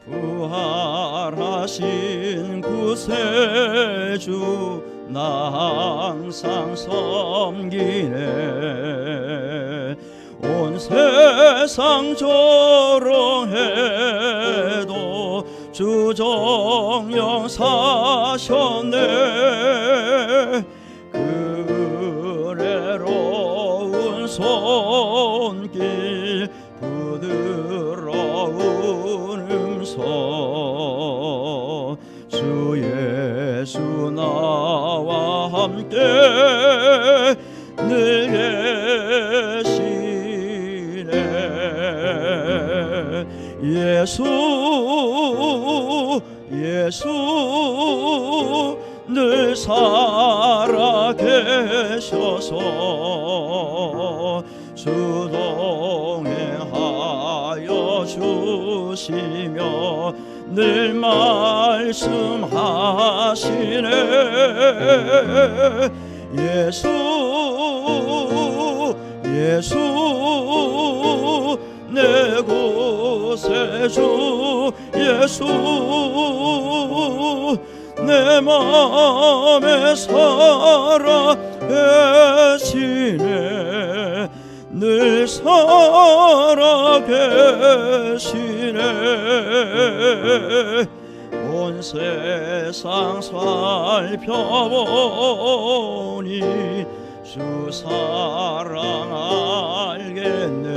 부활하신 구세주 나 항상 섬기네. 온 세상 조롱해도 주 정령 사셨네. 그 은혜로운 손길 부드러운 음성 주 예수 나와 함께 늘 계시네. 예수 늘 살아계셔서 주 동행하여 주시며 늘 말씀하시네. 예수 내 구세주 예수 내 맘에 살아 계시네. 늘 살아 계시네. 온 세상 살펴보니 주 사랑 알겠네.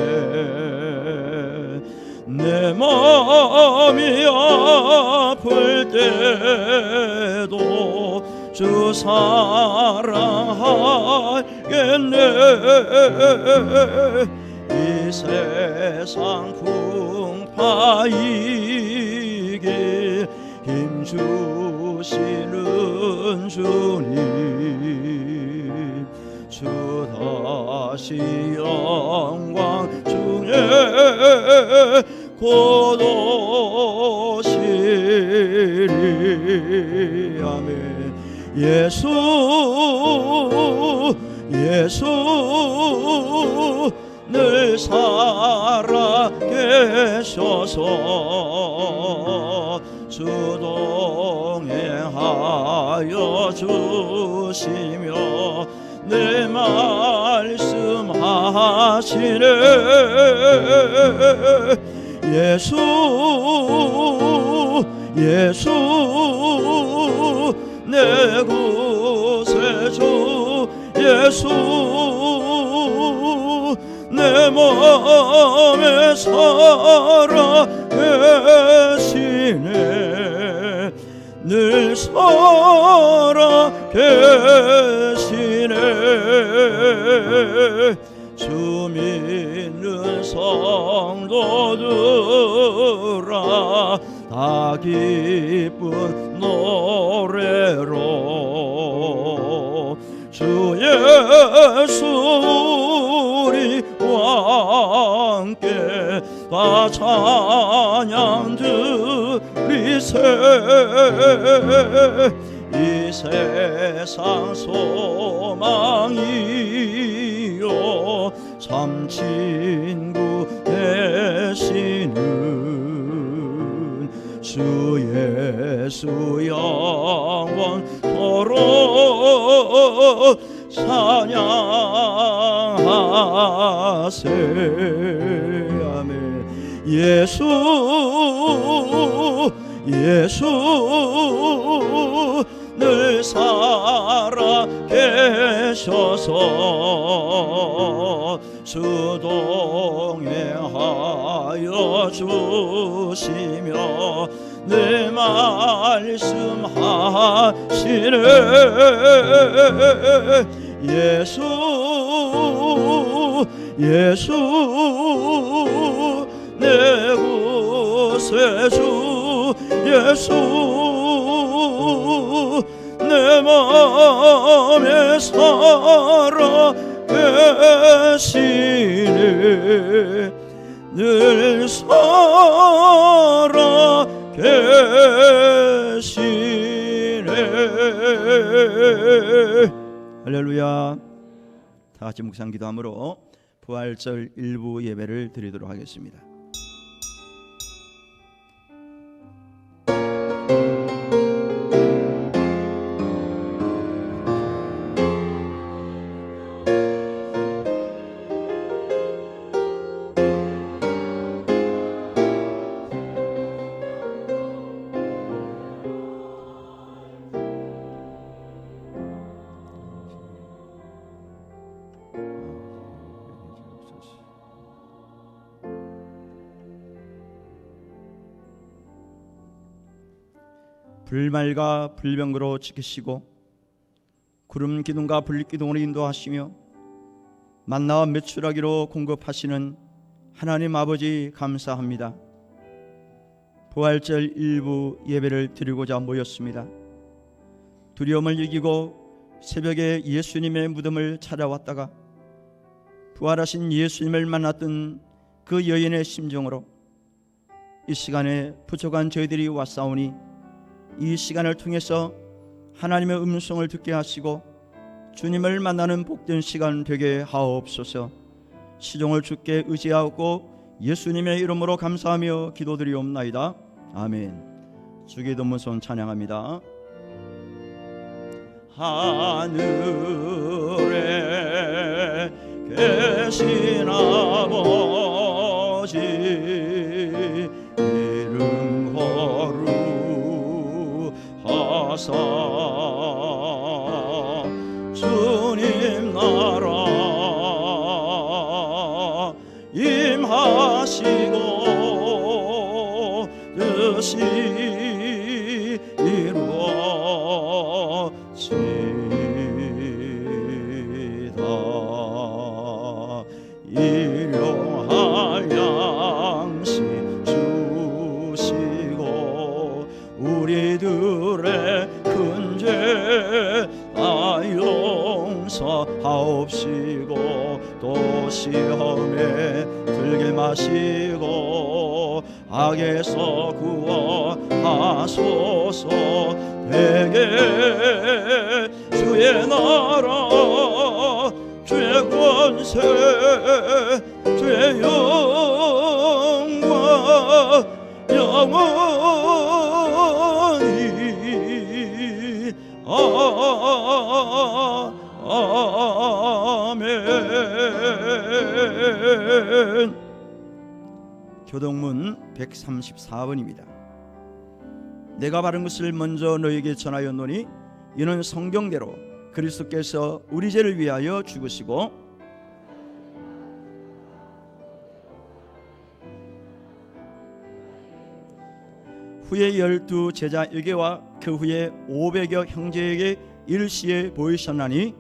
내 마음이 아플 때도 주 사랑 알겠네. 이 세상 풍파이길 힘 주시는 주님 주 다시 영광 중에 곧 오시리. 아멘. 예수 늘 살아 계셔서 주 동행하여 주시며 늘 말씀하시네. 예수 내 구세주 예수 내 맘에 살아 계시네. 늘 살아 계시네. 주 믿는 성도들아 다 기쁜 노래로 주 예수 우리와 함께 다 찬양 드리세. 이 세상 소망이요 참 친구 되시는 주 예수 영원토록 찬양하세. 아멘. 예수 늘 살아 계셔서 주 동행하여 주시며 늘 말씀하시네. 예수 내 구세주 예수 내 맘에 살아 계시네. 늘 살아 계시네. 할렐루야. 다 같이 묵상 기도함으로 부활절 일부 예배를 드리도록 하겠습니다. 불말과 불병거로 지키시고 구름 기둥과 불 기둥으로 인도하시며 만나와 메추라기로 공급하시는 하나님 아버지 감사합니다. 부활절 일부 예배를 드리고자 모였습니다. 두려움을 이기고 새벽에 예수님의 무덤을 찾아왔다가 부활하신 예수님을 만났던 그 여인의 심정으로 이 시간에 부족한 저희들이 왔사오니 이 시간을 통해서 하나님의 음성을 듣게 하시고 주님을 만나는 복된 시간 되게 하옵소서. 시종을 주께 의지하고 예수님의 이름으로 감사하며 기도드리옵나이다. 아멘. 주기도문선 찬양합니다. 하늘에 계신 아버지 이름 거룩하사 주님 나라 임하시고 뜻이 이루어지다. 일용할 양식 주시고 우리들의 큰 죄 다 용서하옵시고 또 시험에 들게 마시고 악에서 구원하소서. 되게 주의 나라 주의 권세 주의 영광 영원히 아멘. 교동문 134번입니다. 내가 바른 것을 먼저 너에게 전하였노니 이는 성경대로 그리스도께서 우리 죄를 위하여 죽으시고 후에 12 제자에게와 그 후에 500여 형제에게 일시에 보이셨나니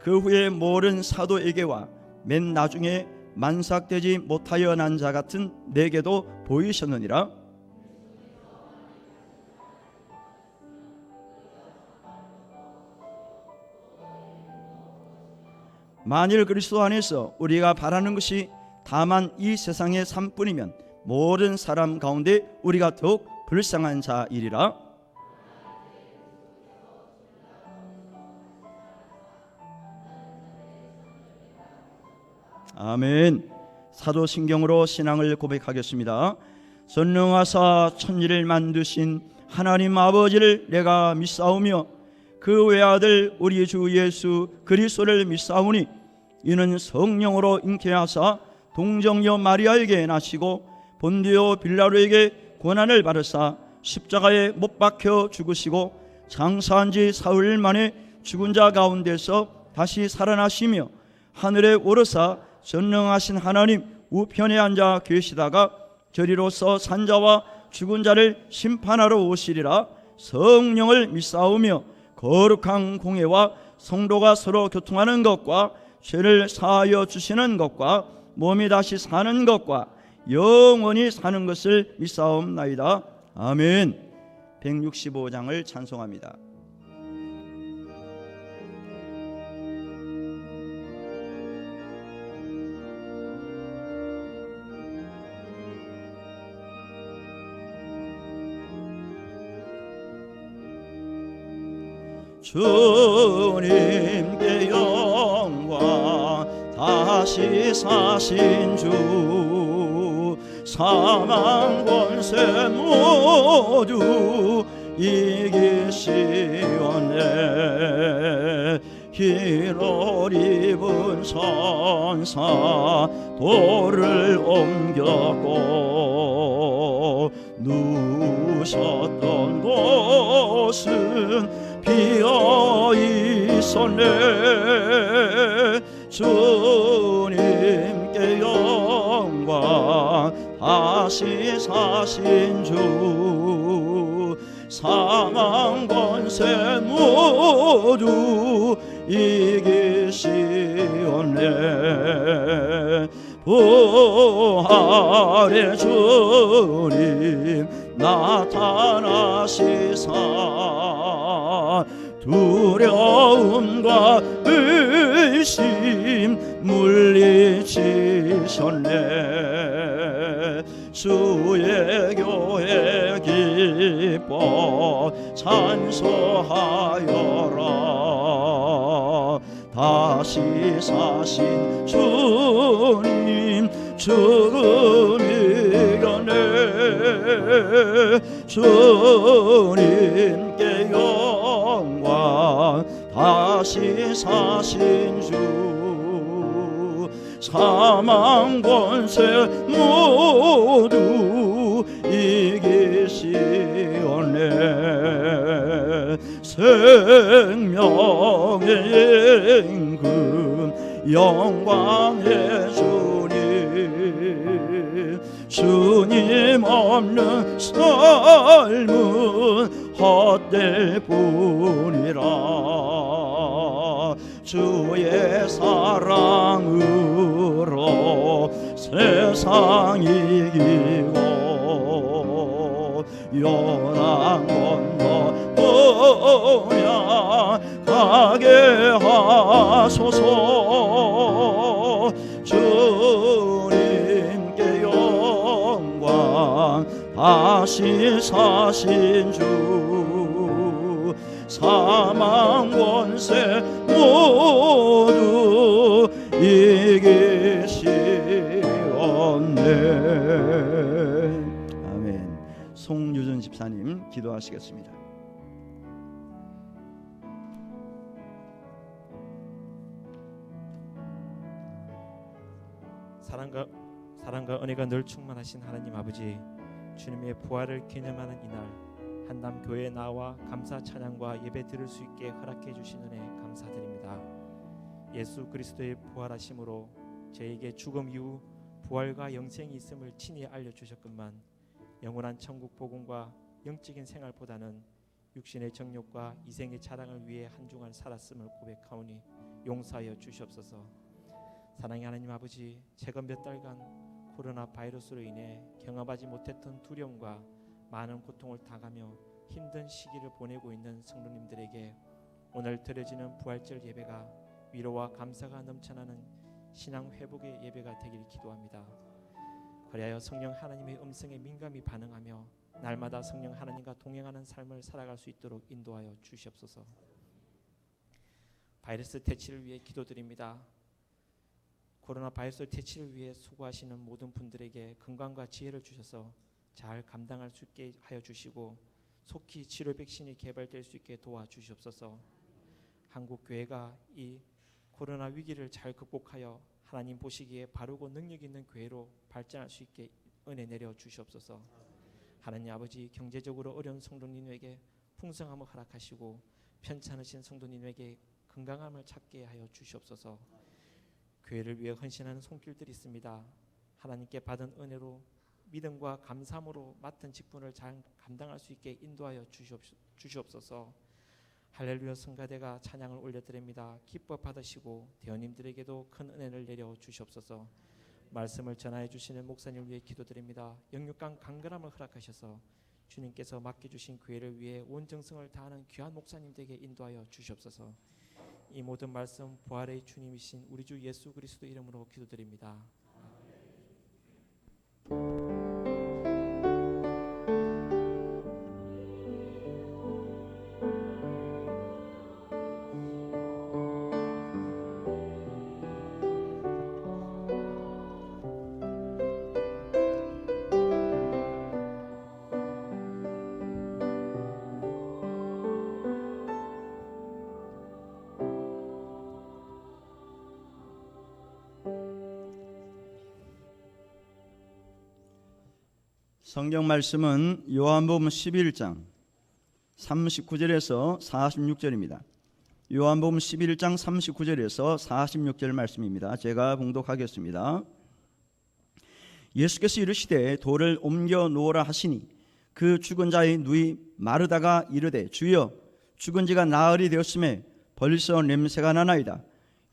그 후에 모든 사도에게와 맨 나중에 만삭되지 못하여 난 자 같은 내게도 보이셨느니라. 만일 그리스도 안에서 우리가 바라는 것이 다만 이 세상의 삶뿐이면 모든 사람 가운데 우리가 더욱 불쌍한 자이리라. 아멘. 사도신경으로 신앙을 고백하겠습니다. 전능하사 천지를 만드신 하나님 아버지를 내가 믿사오며 그 외아들 우리 주 예수 그리스도를 믿사오니 이는 성령으로 잉태하사 동정녀 마리아에게 나시고 본디오 빌라도에게 고난을 받으사 십자가에 못 박혀 죽으시고 장사한 지 사흘 만에 죽은 자 가운데서 다시 살아나시며 하늘에 오르사 전능하신 하나님 우편에 앉아 계시다가 저리로서 산자와 죽은 자를 심판하러 오시리라. 성령을 믿사오며 거룩한 공회와 성도가 서로 교통하는 것과 죄를 사하여 주시는 것과 몸이 다시 사는 것과 영원히 사는 것을 믿사옵나이다. 아멘. 165장을 찬송합니다. 주님께 영광 다시 사신 주 사망 권세 모두 이기시었네. 흰 옷 입은 천사 돌을 옮겼고 누우셨던 곳은 비어 있었네. 주님 다시 사신 주 사망 권세 모두 이기시었네. 부활의 주님 나타나시사 두려움과 의심 물리치셨네. 주의 교회 기뻐 찬송하여라. 다시 사신 주님 죽음 이겨내. 주님께 영광. 다시 사신 주 사망 권세 모두 이기시었네. 생명의 임금 영광의 주님 주님 없는 삶은 헛되뿐이라. 주의 사랑으로 세상 이기고 요단 건너 가게 하소서. 주님께 영광. 다시 사신 주 사망 권세 모두 이기시었네. 아멘. 송유준 집사님 기도하시겠습니다. 사랑과 은혜가 늘 충만하신 하나님 아버지, 주님의 부활을 기념하는 이날 한남교회에 나와 감사 찬양과 예배 드릴 수 있게 허락해 주신 은혜 감사드립니다. 예수 그리스도의 부활하심으로 저에게 죽음 이후 부활과 영생이 있음을 친히 알려주셨건만 영원한 천국 복음과 영적인 생활보다는 육신의 정욕과 이생의 자랑을 위해 한 주간 살았음을 고백하오니 용서하여 주시옵소서. 사랑의 하나님 아버지, 최근 몇 달간 코로나 바이러스로 인해 경험하지 못했던 두려움과 많은 고통을 당하며 힘든 시기를 보내고 있는 성도님들에게 오늘 드려지는 부활절 예배가 위로와 감사가 넘쳐나는 신앙 회복의 예배가 되길 기도합니다. 그리하여 성령 하나님의 음성에 민감히 반응하며 날마다 성령 하나님과 동행하는 삶을 살아갈 수 있도록 인도하여 주시옵소서. 바이러스 퇴치를 위해 기도드립니다. 코로나 바이러스 퇴치를 위해 수고하시는 모든 분들에게 건강과 지혜를 주셔서 잘 감당할 수 있게 하여 주시고 속히 치료 백신이 개발될 수 있게 도와주시옵소서. 한국 교회가 이 코로나 위기를 잘 극복하여 하나님 보시기에 바르고 능력 있는 교회로 발전할 수 있게 은혜 내려 주시옵소서. 하나님 아버지, 경제적으로 어려운 성도님에게 풍성함을 허락하시고 편찮으신 성도님에게 건강함을 찾게 하여 주시옵소서. 교회를 위해 헌신하는 손길들이 있습니다. 하나님께 받은 은혜로 믿음과 감사함으로 맡은 직분을 잘 감당할 수 있게 인도하여 주시옵소서. 할렐루야 성가대가 찬양을 올려드립니다. 기뻐 받으시고 대원님들에게도 큰 은혜를 내려 주시옵소서. 말씀을 전하여 주시는 목사님을 위해 기도드립니다. 영육간 강건함을 허락하셔서 주님께서 맡겨주신 교회를 위해 온 정성을 다하는 귀한 목사님들에게 인도하여 주시옵소서. 이 모든 말씀 부활의 주님이신 우리 주 예수 그리스도 이름으로 기도드립니다. 성경 말씀은 요한복음 11장 39절에서 46절입니다. 요한복음 11장 39절에서 46절 말씀입니다. 제가 봉독하겠습니다. 예수께서 이르시되 돌을 옮겨 놓으라 하시니 그 죽은 자의 누이 마르다가 이르되 주여 죽은 지가 나흘이 되었음에 벌써 냄새가 나나이다.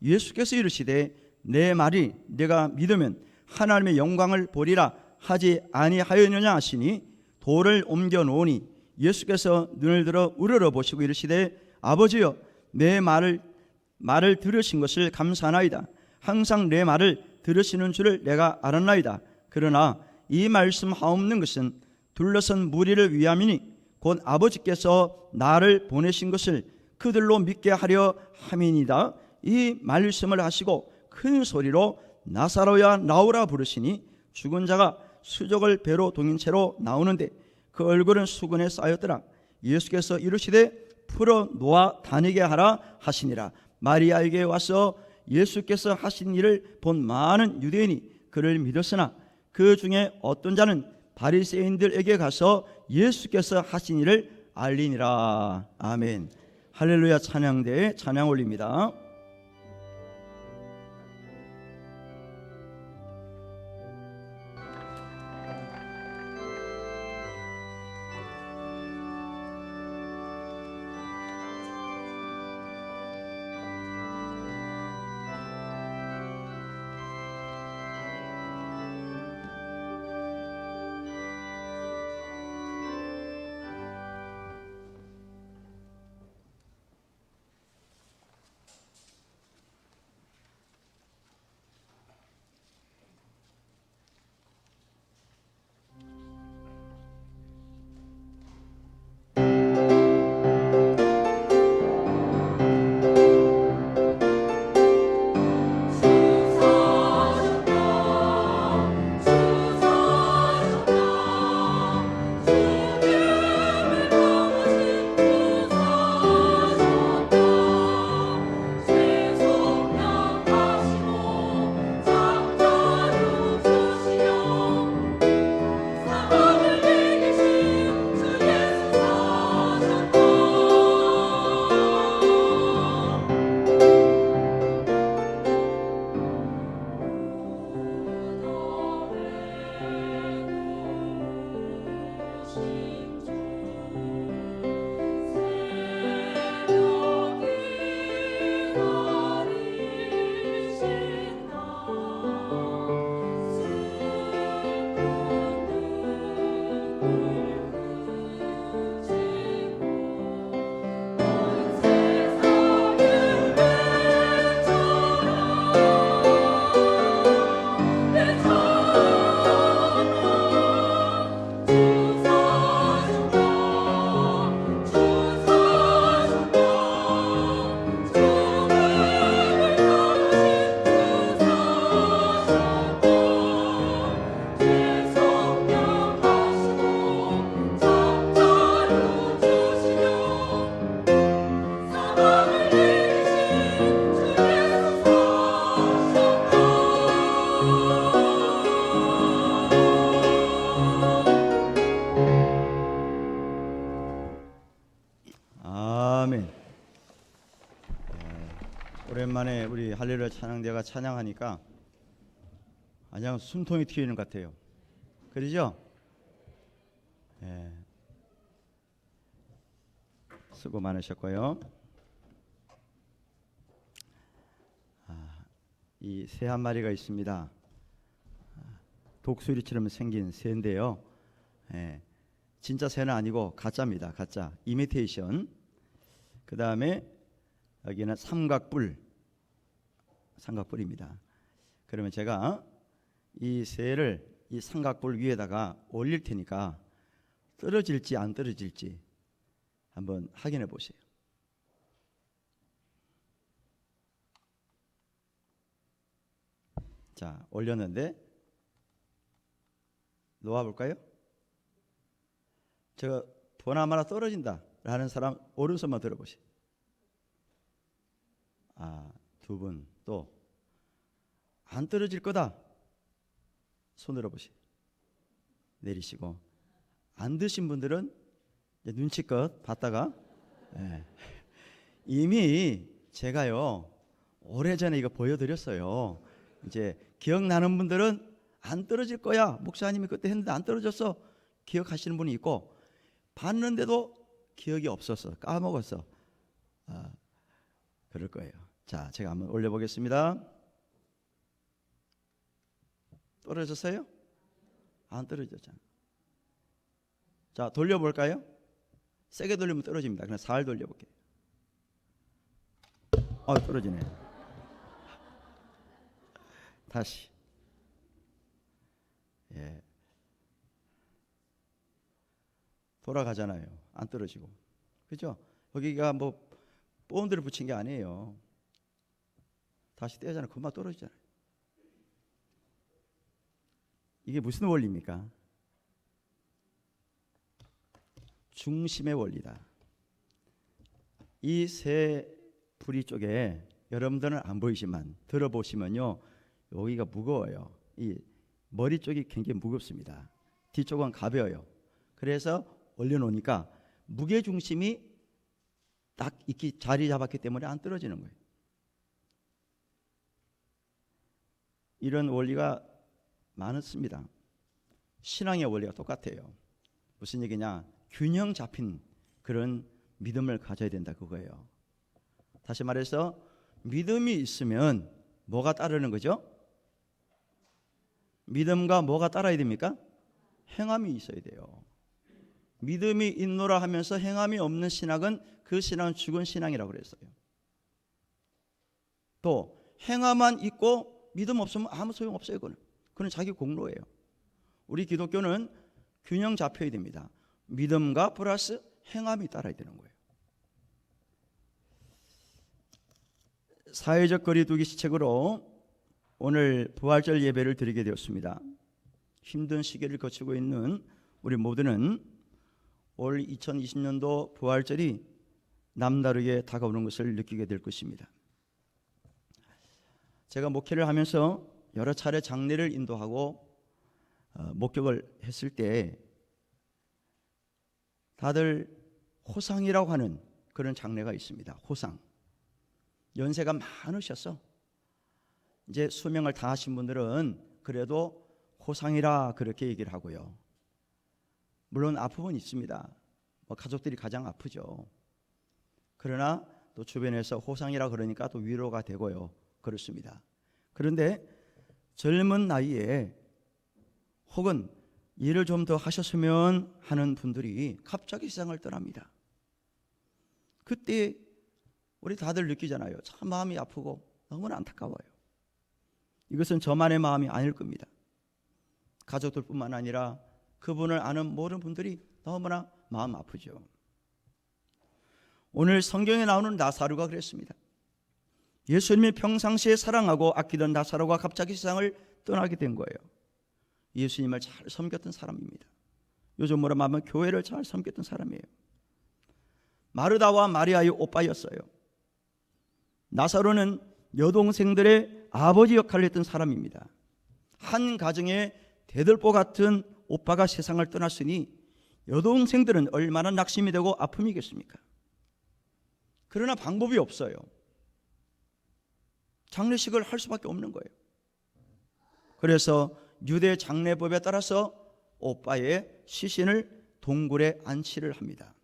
예수께서 이르시되 내 말이 내가 믿으면 하나님의 영광을 보리라 하지 아니하였느냐 하시니 돌을 옮겨 놓으니 예수께서 눈을 들어 우러러 보시고 이르시되 아버지여 내 말을 들으신 것을 감사하나이다. 항상 내 말을 들으시는 줄을 내가 알았나이다. 그러나 이 말씀 하옵는 것은 둘러선 무리를 위함이니 곧 아버지께서 나를 보내신 것을 그들로 믿게 하려 함이니이다. 이 말씀을 하시고 큰 소리로 나사로야 나오라 부르시니 죽은 자가 수족을 배로 동인 채로 나오는데 그 얼굴은 수건에 쌓였더라. 예수께서 이르시되 풀어 놓아 다니게 하라 하시니라. 마리아에게 와서 예수께서 하신 일을 본 많은 유대인이 그를 믿었으나 그 중에 어떤 자는 바리새인들에게 가서 예수께서 하신 일을 알리니라. 아멘. 할렐루야. 찬양대에 찬양 올립니다. 오랜만에 우리 할렐루야 찬양대가 찬양하니까 그냥 숨통이 튀는 것 같아요. 그러죠? 수고 많으셨고요. 이 새 한 마리가 있습니다. 독수리처럼 생긴 새인데요. 진짜 새는 아니고 가짜입니다. 가짜 이미테이션. 그 다음에 여기는 삼각뿔입니다. 그러면 제가 이 새를 이 삼각뿔 위에다가 올릴 테니까 떨어질지 안 떨어질지 한번 확인해 보세요. 자, 올렸는데 놓아볼까요? 제가 보나마나 떨어진다 라는 사람 오른손만 들어보세요. 두 분 또 안 떨어질 거다 손 들어보세요. 내리시고 안 드신 분들은 눈치껏 봤다가 이미 제가요 오래전에 이거 보여드렸어요. 이제 기억나는 분들은 안 떨어질 거야. 목사님이 그때 했는데 안 떨어졌어. 기억하시는 분이 있고, 봤는데도 기억이 없었어. 까먹었어. 그럴 거예요. 자, 제가 한번 올려보겠습니다. 떨어졌어요? 안 떨어졌잖아. 자, 돌려볼까요? 세게 돌리면 떨어집니다. 그냥 살 돌려볼게요. 떨어지네. 다시. 예. 돌아가잖아요. 안 떨어지고. 그죠? 여기가 뭐 본드를 붙인 게 아니에요. 다시 떼잖아요. 금방 떨어지잖아요. 이게 무슨 원리입니까? 중심의 원리다. 이 세 부리 쪽에 여러분들은 안 보이지만 들어보시면요, 여기가 무거워요. 이 머리 쪽이 굉장히 무겁습니다. 뒤쪽은 가벼워요. 그래서 올려놓으니까 무게 중심이 딱 이렇게 자리 잡았기 때문에 안 떨어지는 거예요. 이런 원리가 많습니다. 신앙의 원리가 똑같아요. 무슨 얘기냐? 균형 잡힌 그런 믿음을 가져야 된다, 그거예요. 다시 말해서 믿음이 있으면 뭐가 따르는 거죠? 믿음과 뭐가 따라야 됩니까? 행함이 있어야 돼요. 믿음이 있노라 하면서 행함이 없는 신학은 그 신앙은 죽은 신앙이라고 그랬어요. 또 행함만 있고 믿음 없으면 아무 소용 없어요. 그건 자기 공로예요. 우리 기독교는 균형 잡혀야 됩니다. 믿음과 플러스 행함이 따라야 되는 거예요. 사회적 거리두기 시책으로 오늘 부활절 예배를 드리게 되었습니다. 힘든 시기를 거치고 있는 우리 모두는 올 2020년도 부활절이 남다르게 다가오는 것을 느끼게 될 것입니다. 제가 목회를 하면서 여러 차례 장례를 인도하고 목격을 했을 때 다들 호상이라고 하는 그런 장례가 있습니다. 호상. 연세가 많으셔서 이제 수명을 다하신 분들은 그래도 호상이라 그렇게 얘기를 하고요. 물론 아픔은 있습니다. 가족들이 가장 아프죠. 그러나 또 주변에서 호상이라 그러니까 또 위로가 되고요. 그렇습니다. 그런데 젊은 나이에 혹은 일을 좀 더 하셨으면 하는 분들이 갑자기 세상을 떠납니다. 그때 우리 다들 느끼잖아요. 참 마음이 아프고 너무나 안타까워요. 이것은 저만의 마음이 아닐 겁니다. 가족들뿐만 아니라 그분을 아는 모든 분들이 너무나 마음 아프죠. 오늘 성경에 나오는 나사로가 그랬습니다. 예수님이 평상시에 사랑하고 아끼던 나사로가 갑자기 세상을 떠나게 된 거예요. 예수님을 잘 섬겼던 사람입니다. 요즘으로 말하면 교회를 잘 섬겼던 사람이에요. 마르다와 마리아의 오빠였어요. 나사로는 여동생들의 아버지 역할을 했던 사람입니다. 한 가정의 대들보 같은 오빠가 세상을 떠났으니 여동생들은 얼마나 낙심이 되고 아픔이겠습니까? 그러나 방법이 없어요. 장례식을 할 수밖에 없는 거예요. 그래서 유대 장례법에 따라서 오빠의 시신을 동굴에 안치를 합니다.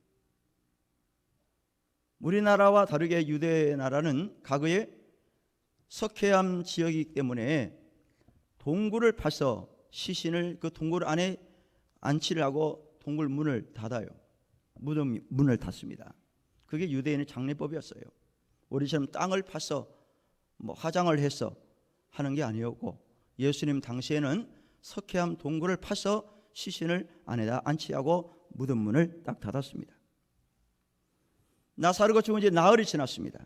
우리나라와 다르게 유대 나라는 과거에 석회암 지역이기 때문에 동굴을 파서 시신을 그 동굴 안에 안치를 하고 동굴 문을 닫아요. 무덤 문을 닫습니다. 그게 유대인의 장례법이었어요. 우리처럼 땅을 파서 화장을 해서 하는 게 아니었고, 예수님 당시에는 석회암 동굴을 파서 시신을 안에다 안치하고 무덤 문을 딱 닫았습니다. 나사로가 죽은 지 나흘이 지났습니다.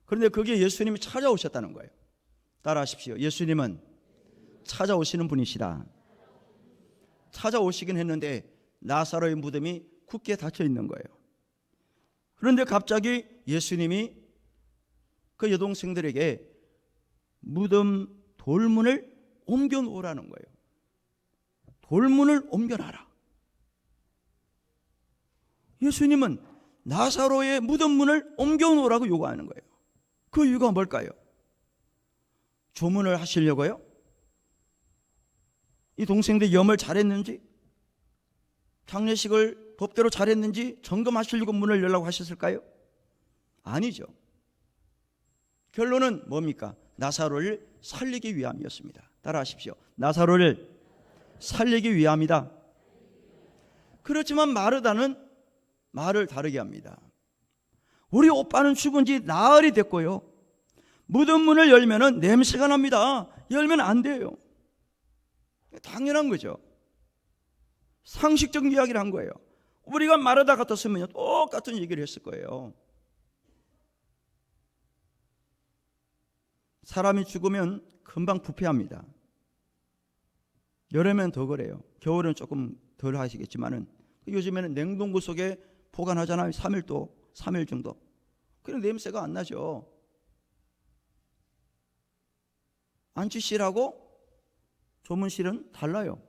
그런데 그게 예수님이 찾아오셨다는 거예요. 따라하십시오. 예수님은 찾아오시는 분이시다. 찾아오시긴 했는데 나사로의 무덤이 굳게 닫혀 있는 거예요. 그런데 갑자기 예수님이 그 여동생들에게 무덤 돌문을 옮겨 놓으라는 거예요. 돌문을 옮겨놔라. 예수님은 나사로의 무덤 문을 옮겨 놓으라고 요구하는 거예요. 그 이유가 뭘까요? 조문을 하시려고요? 아니요. 나사로의 무덤 문을 옮겨 놓으라는 거예요. 그 이유가 뭘까요? 조문을 하시려고요? 아니요. 나사로의 무덤 문을 옮겨 놓으라는 거예요. 그 이유가 뭘까요? 조문을 하시려고요? 아니요. 나사로의 무덤 문을 옮겨 놓으라는 거예요. 그 이유가 뭘까요? 조문을 하시려고요? 이 동생들이 염을 잘했는지, 장례식을 법대로 잘했는지 점검하시려고 문을 열라고 하셨을까요? 아니죠. 결론은 뭡니까? 나사로를 살리기 위함이었습니다. 따라하십시오. 나사로를 살리기 위함이다. 그렇지만 마르다는 말을 다르게 합니다. 우리 오빠는 죽은 지 나흘이 됐고요, 무덤 문을 열면은 냄새가 납니다. 열면 안 돼요. 당연한 거죠. 상식적인 이야기를 한 거예요. 우리가 마르다 같았으면 똑같은 얘기를 했을 거예요. 사람이 죽으면 금방 부패합니다. 여름엔 더 그래요. 겨울은 조금 덜 하시겠지만은 요즘에는 냉동고 속에 보관하잖아요. 3일 정도. 그럼 냄새가 안 나죠. 안치실하고 조문실은 달라요.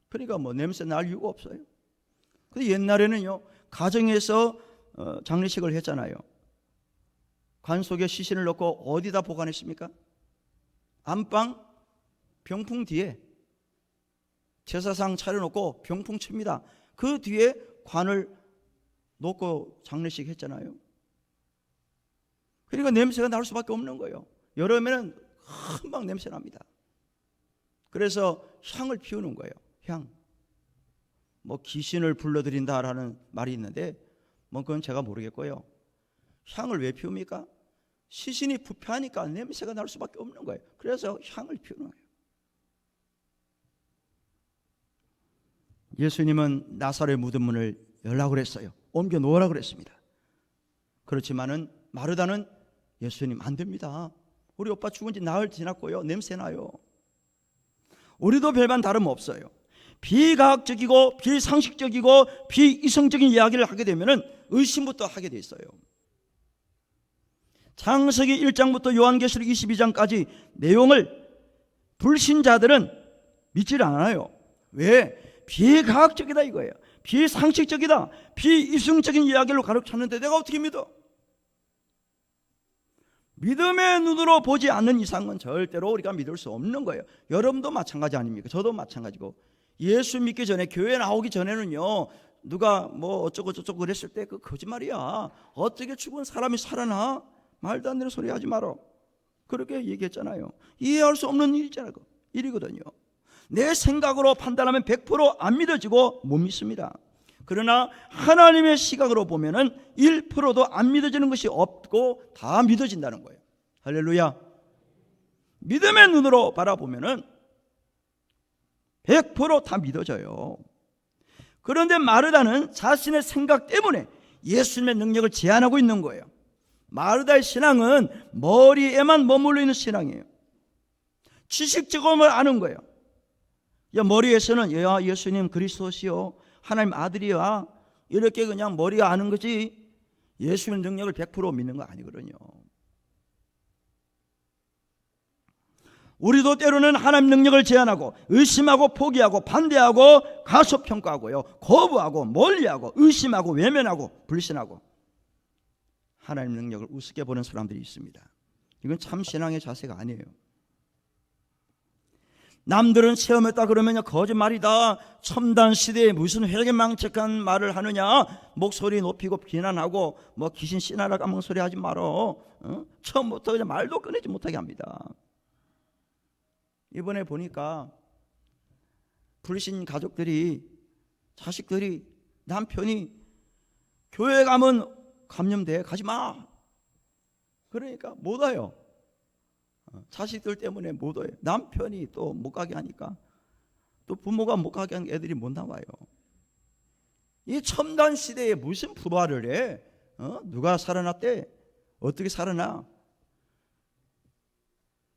그러니까 뭐 냄새 날 이유가 없어요. 근데 옛날에는요, 가정에서 장례식을 했잖아요. 관 속에 시신을 넣고 어디다 보관했습니까? 안방 병풍 뒤에 제사상 차려놓고 병풍 칩니다. 그 뒤에 관을 놓고 장례식 했잖아요. 그러니까 냄새가 날 수밖에 없는 거예요. 여름에는 금방 냄새 납니다. 그래서 향을 피우는 거예요. 향. 뭐 귀신을 불러들인다라는 말이 있는데 뭐 그건 제가 모르겠고요. 향을 왜 피웁니까? 시신이 부패하니까 냄새가 날 수밖에 없는 거예요. 그래서 향을 피우는 거예요. 예수님은 나사로의 무덤 문을 열라고 그랬어요. 옮겨 놓으라고 그랬습니다. 그렇지만은 마르다는 예수님 안 됩니다. 우리 오빠 죽은 지 나흘 지났고요, 냄새 나요. 우리도 별반 다름없어요. 비과학적이고 비상식적이고 비이성적인 이야기를 하게 되면 의심부터 하게 돼 있어요. 창세기 1장부터 요한계시록 22장까지 내용을 불신자들은 믿질 않아요. 왜? 비과학적이다 이거예요. 비상식적이다, 비이성적인 이야기로 가득 찼는데 내가 어떻게 믿어? 믿음의 눈으로 보지 않는 이상은 절대로 우리가 믿을 수 없는 거예요. 여러분도 마찬가지 아닙니까? 저도 마찬가지고. 예수 믿기 전에, 교회 나오기 전에는요, 누가 뭐 어쩌고 저쩌고 그랬을 때 그 거짓말이야. 어떻게 죽은 사람이 살아나? 말도 안 되는 소리 하지 마라. 그렇게 얘기했잖아요. 이해할 수 없는 일이거든요. 내 생각으로 판단하면 100% 안 믿어지고 못 믿습니다. 그러나 하나님의 시각으로 보면은 1%도 안 믿어지는 것이 없고 다 믿어진다는 거예요. 할렐루야. 믿음의 눈으로 바라보면은 100% 다 믿어져요. 그런데 마르다는 자신의 생각 때문에 예수님의 능력을 제한하고 있는 거예요. 마르다의 신앙은 머리에만 머물러 있는 신앙이에요. 지식적으로만 아는 거예요. 머리에서는 야, 예수님 그리스도시요, 하나님 아들이야, 이렇게 그냥 머리가 아는 거지 예수님의 능력을 100% 믿는 거 아니거든요. 우리도 때로는 하나님 능력을 제한하고 의심하고 포기하고 반대하고 가소평가하고요, 거부하고 멀리하고 의심하고 외면하고 불신하고 하나님 능력을 우습게 보는 사람들이 있습니다. 이건 참 신앙의 자세가 아니에요. 남들은 체험했다 그러면 거짓말이다, 첨단 시대에 무슨 회개망측한 말을 하느냐, 목소리 높이고 비난하고 뭐 귀신 씨나라 까먹은 소리 하지 말어, 처음부터 그냥 말도 꺼내지 못하게 합니다. 이번에 보니까 불신 가족들이, 자식들이, 남편이 교회 가면 감염돼, 가지마, 그러니까 못 와요. 자식들 때문에 못 와요. 남편이 또 못 가게 하니까, 또 부모가 못 가게 하는 애들이 못 나와요. 이 첨단 시대에 무슨 불화를 해? 누가 살아났대? 어떻게 살아나?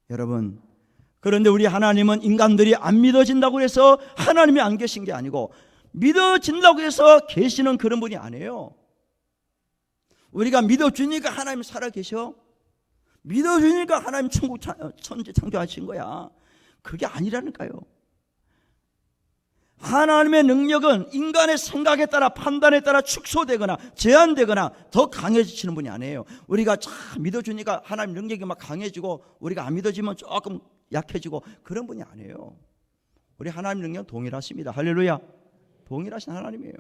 여러분, 그런데 우리 하나님은 인간들이 안 믿어진다고 해서 하나님이 안 계신 게 아니고, 믿어진다고 해서 계시는 그런 분이 아니에요. 우리가 믿어주니까 하나님 살아계셔. 믿어주니까 하나님 천국 천지 창조하신 거야. 그게 아니라니까요. 하나님의 능력은 인간의 생각에 따라, 판단에 따라 축소되거나 제한되거나 더 강해지시는 분이 아니에요. 우리가 참 믿어주니까 하나님 능력이 막 강해지고 우리가 안 믿어지면 조금 약해지고 그런 분이 아니에요. 우리 하나님 능력 동일하십니다. 할렐루야. 동일하신 하나님이에요.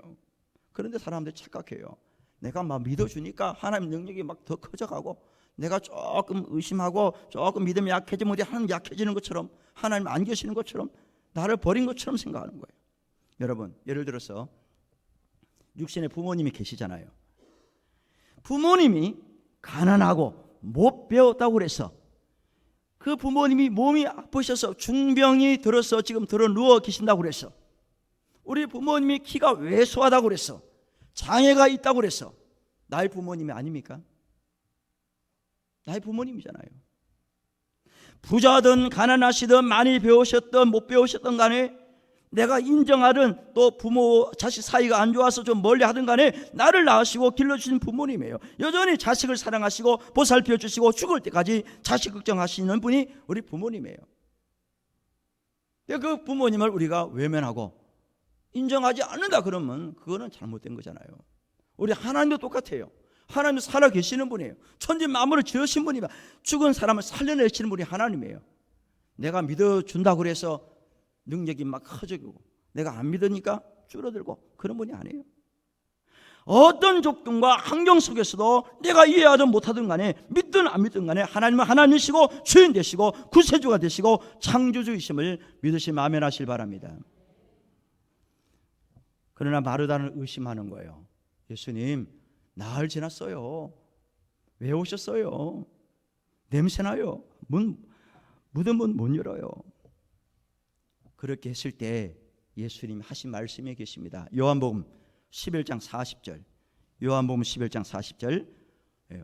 그런데 사람들이 착각해요. 내가 막 믿어주니까 하나님 능력이 막 더 커져가고, 내가 조금 의심하고 조금 믿음이 약해지면 우리 하나님 약해지는 것처럼, 하나님 안 계시는 것처럼, 나를 버린 것처럼 생각하는 거예요. 여러분, 예를 들어서 육신의 부모님이 계시잖아요. 부모님이 가난하고 못 배웠다고 그래서 그 부모님이 몸이 아프셔서 중병이 들어서 지금 들어 누워 계신다고 그래서, 우리 부모님이 키가 왜소하다고 그래서, 장애가 있다고 그래서 나의 부모님이 아닙니까? 나의 부모님이잖아요. 부자든 가난하시든 많이 배우셨든 못 배우셨든 간에, 내가 인정하든 또 부모 자식 사이가 안 좋아서 좀 멀리 하든 간에 나를 낳으시고 길러주신 부모님이에요. 여전히 자식을 사랑하시고 보살펴 주시고 죽을 때까지 자식 걱정하시는 분이 우리 부모님이에요. 그 부모님을 우리가 외면하고 인정하지 않는다 그러면 그거는 잘못된 거잖아요. 우리 하나님도 똑같아요. 하나님도 살아 계시는 분이에요. 천지 만물을 지으신 분이며 죽은 사람을 살려내시는 분이 하나님이에요. 내가 믿어준다고 그래서 능력이 막 커지고, 내가 안 믿으니까 줄어들고, 그런 분이 아니에요. 어떤 조건과 환경 속에서도 내가 이해하든 못하든 간에, 믿든 안 믿든 간에 하나님은 하나님이시고 주인 되시고 구세주가 되시고 창조주이심을 믿으시면 아멘하실 바랍니다. 그러나 마르다는 의심하는 거예요. 예수님, 나흘 지났어요. 왜 오셨어요? 냄새나요. 무덤 문 못 열어요. 그렇게 했을 때 예수님이 하신 말씀이 계십니다. 요한복음 11장 40절. 요한복음 11장 40절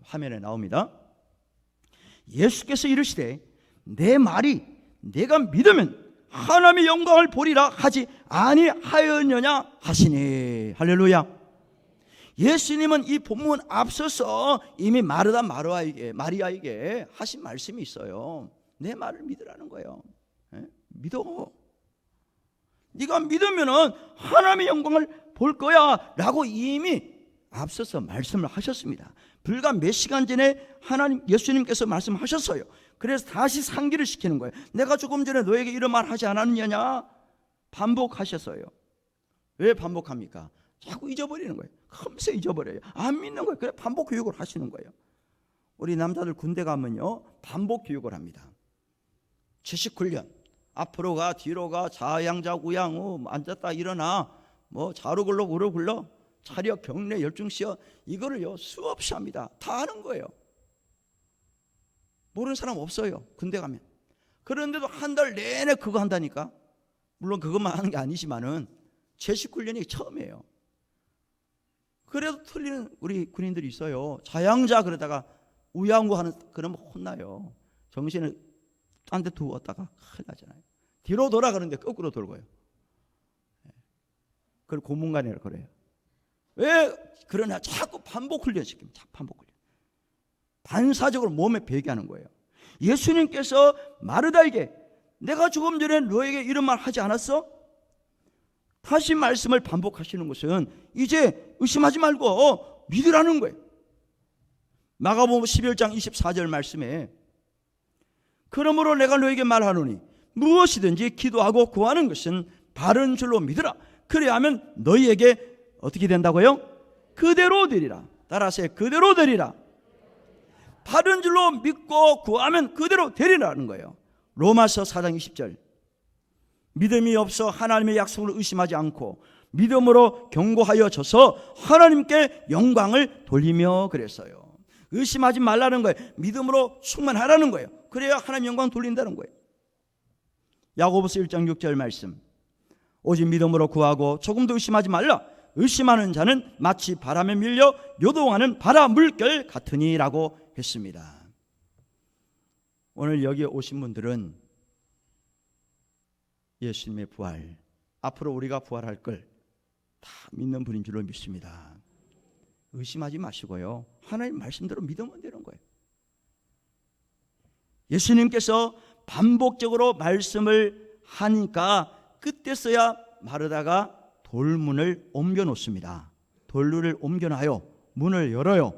화면에 나옵니다. 예수께서 이르시되 내 말이 내가 믿으면 하나님의 영광을 보리라 하지 아니하였느냐 하시니. 할렐루야. 예수님은 이 본문 앞서서 이미 마르다 마리아에게 하신 말씀이 있어요. 내 말을 믿으라는 거예요. 믿어. 네가 믿으면 하나님의 영광을 볼 거야 라고 이미 앞서서 말씀을 하셨습니다. 불과 몇 시간 전에 예수님께서 말씀하셨어요. 그래서 다시 상기를 시키는 거예요. 내가 조금 전에 너에게 이런 말 하지 않았느냐? 반복하셨어요. 왜 반복합니까? 자꾸 잊어버리는 거예요. 금세 잊어버려요. 안 믿는 거예요. 그래 반복 교육을 하시는 거예요. 우리 남자들 군대 가면요, 반복 교육을 합니다. 지식 훈련. 앞으로 가, 뒤로 가, 좌양자 우양, 앉았다 일어나, 좌로 굴러 우로 굴러, 차력 경례 열중시어, 이거를요 수없이 합니다. 다 하는 거예요. 모르는 사람 없어요. 군대 가면. 그런데도 한 달 내내 그거 한다니까. 물론 그것만 하는 게 아니지만은 제식 훈련이 처음이에요. 그래도 틀리는 우리 군인들이 있어요. 좌양자 그러다가 우양우 하는, 그러면 혼나요. 정신을 딴 데 두었다가 큰일 나잖아요. 뒤로 돌아 그러는데 거꾸로 돌고요. 그걸 고문관이라고 그래요. 왜 그러냐? 자꾸 반복 훈련시킵니다. 자꾸 반복 훈련. 반사적으로 몸에 배게 하는 거예요. 예수님께서 마르다에게 내가 조금 전에 너에게 이런 말 하지 않았어? 다시 말씀을 반복하시는 것은 이제 의심하지 말고 믿으라는 거예요. 마가복음 11장 24절 말씀에 그러므로 내가 너에게 말하노니 무엇이든지 기도하고 구하는 것은 바른 줄로 믿으라. 그래야 하면 너희에게 어떻게 된다고요? 그대로 되리라. 따라서 그대로 되리라. 바른 줄로 믿고 구하면 그대로 되리라는 거예요. 로마서 4장 20절. 믿음이 없어 하나님의 약속을 의심하지 않고 믿음으로 경고하여 져서 하나님께 영광을 돌리며 그랬어요. 의심하지 말라는 거예요. 믿음으로 충만하라는 거예요. 그래야 하나님 영광 돌린다는 거예요. 야고보서 1장 6절 말씀. 오직 믿음으로 구하고 조금도 의심하지 말라. 의심하는 자는 마치 바람에 밀려 요동하는 바다 물결 같으니라고 했습니다. 오늘 여기에 오신 분들은 예수님의 부활, 앞으로 우리가 부활할 걸 다 믿는 분인 줄로 믿습니다. 의심하지 마시고요, 하나님 말씀대로 믿으면 되는 거예요. 예수님께서 반복적으로 말씀을 하니까 그때서야 마르다가 돌문을 옮겨 놓습니다. 돌문을 옮겨놔요. 문을 열어요.